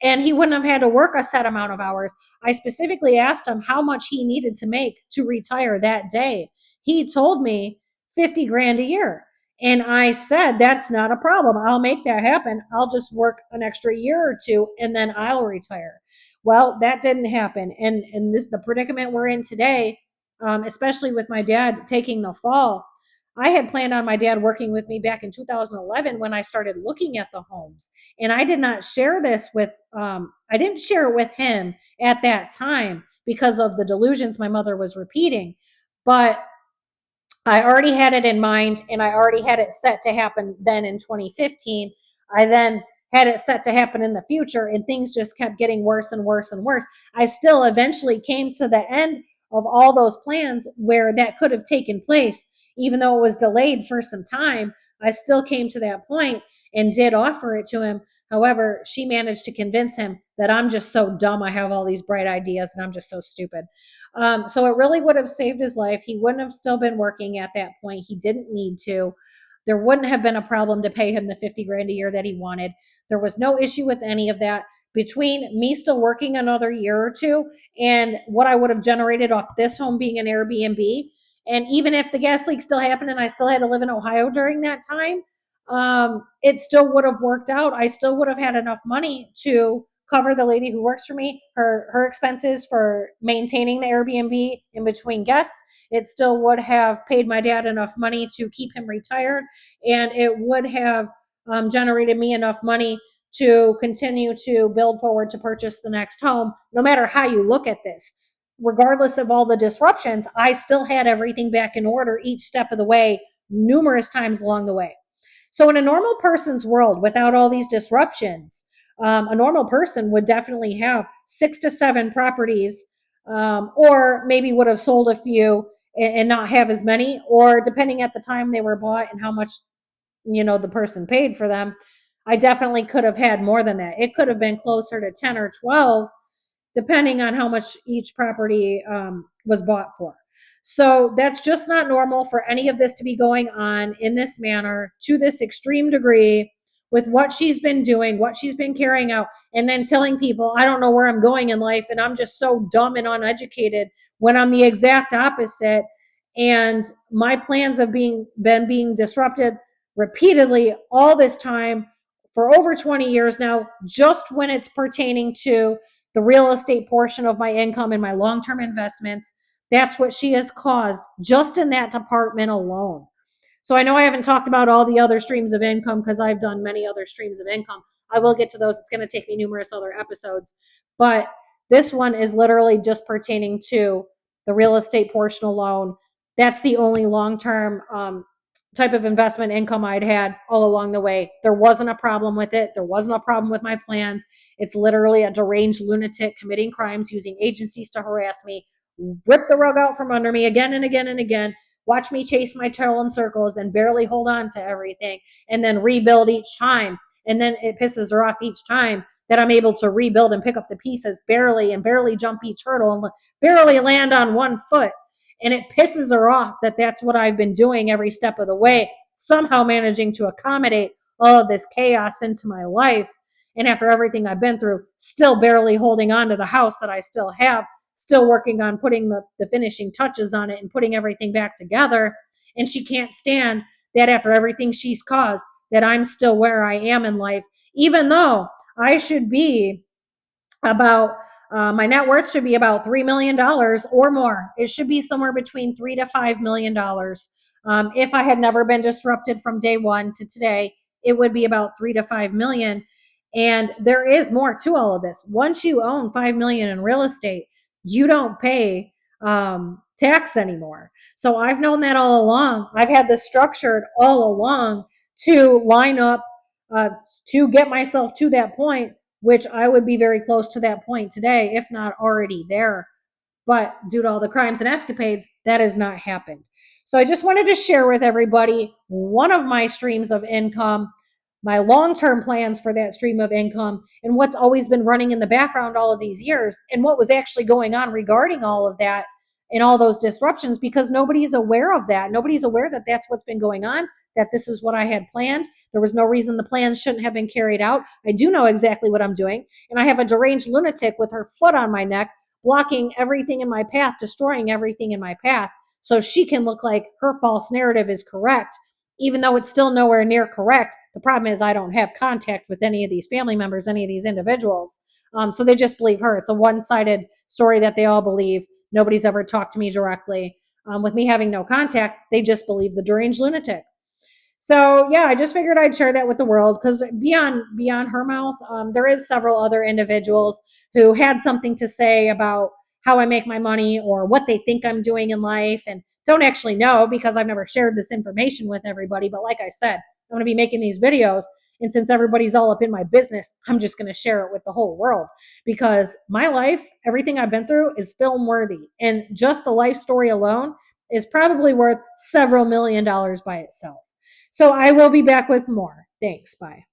And he wouldn't have had to work a set amount of hours. I specifically asked him how much he needed to make to retire that day. He told me 50 grand a year. And I said, that's not a problem. I'll make that happen. I'll just work an extra year or two and then I'll retire. Well, that didn't happen. And this, the predicament we're in today, especially with my dad taking the fall, I had planned on my dad working with me back in 2011 when I started looking at the homes. And I did not share this with, I didn't share it with him at that time because of the delusions my mother was repeating. But I already had it in mind and I already had it set to happen then in 2015. I then had it set to happen in the future, and things just kept getting worse and worse and worse. I still eventually came to the end of all those plans where that could have taken place, even though it was delayed for some time. I still came to that point and did offer it to him. However, she managed to convince him that I'm just so dumb. I have all these bright ideas and I'm just so stupid. So it really would have saved his life. He wouldn't have still been working at that point. He didn't need to. There wouldn't have been a problem to pay him the 50 grand a year that he wanted. There was no issue with any of that. Between me still working another year or two and what I would have generated off this home being an Airbnb, and even if the gas leak still happened and I still had to live in Ohio during that time, it still would have worked out. I still would have had enough money to cover the lady who works for me, her expenses for maintaining the Airbnb in between guests. It still would have paid my dad enough money to keep him retired, and it would have generated me enough money to continue to build forward to purchase the next home. No matter how you look at this, regardless of all the disruptions, I still had everything back in order each step of the way, numerous times along the way. So, in a normal person's world, without all these disruptions, a normal person would definitely have 6 to 7 properties, or maybe would have sold a few and not have as many, or depending at the time they were bought and how much the person paid for them. I definitely could have had more than that. It could have been closer to 10 or 12, depending on how much each property was bought for. So that's just not normal for any of this to be going on in this manner to this extreme degree with what she's been doing, what she's been carrying out, and then telling people, I don't know where I'm going in life and I'm just so dumb and uneducated, when I'm the exact opposite. And my plans have been being disrupted repeatedly all this time for over 20 years now, just when it's pertaining to the real estate portion of my income and my long-term investments. That's what she has caused just in that department alone. So I know I haven't talked about all the other streams of income because I've done many other streams of income. I will get to those. It's going to take me numerous other episodes. But this one is literally just pertaining to the real estate portion alone. That's the only long-term type of investment income I'd had all along the way. There wasn't a problem with it. There wasn't a problem with my plans. It's literally a deranged lunatic committing crimes, using agencies to harass me, rip the rug out from under me again and again and again, watch me chase my tail in circles and barely hold on to everything, and then rebuild each time. And then it pisses her off each time that I'm able to rebuild and pick up the pieces barely and barely jump each hurdle and barely land on one foot. And it pisses her off that that's what I've been doing every step of the way, somehow managing to accommodate all of this chaos into my life. And after everything I've been through, still barely holding on to the house that I still have, still working on putting the finishing touches on it and putting everything back together. And she can't stand that after everything she's caused, that I'm still where I am in life, even though I should be about my net worth should be about $3 million or more. It should be somewhere between $3 to $5 million. If I had never been disrupted from day one to today, it would be about 3 to 5 million. And there is more to all of this. Once you own 5 million in real estate, you don't pay tax anymore. So I've known that all along. I've had this structured all along to line up to get myself to that point, which I would be very close to that point today, if not already there. But due to all the crimes and escapades, that has not happened. So I just wanted to share with everybody one of my streams of income, my long-term plans for that stream of income, and what's always been running in the background all of these years, and what was actually going on regarding all of that and all those disruptions, because nobody's aware of that. Nobody's aware that that's what's been going on, that this is what I had planned. There was no reason the plans shouldn't have been carried out. I do know exactly what I'm doing, and I have a deranged lunatic with her foot on my neck, blocking everything in my path, destroying everything in my path, so she can look like her false narrative is correct, even though it's still nowhere near correct. The problem is I don't have contact with any of these family members, any of these individuals. So they just believe her. It's a one-sided story that they all believe. Nobody's ever talked to me directly. With me having no contact, they just believe the deranged lunatic. So yeah, I just figured I'd share that with the world, because beyond her mouth, there is several other individuals who had something to say about how I make my money or what they think I'm doing in life, and don't actually know because I've never shared this information with everybody. But like I said, I'm going to be making these videos, And since everybody's all up in my business, I'm just going to share it with the whole world, because my life, everything I've been through is film worthy. And just the life story alone is probably worth several $1 million by itself. So I will be back with more. Thanks. Bye.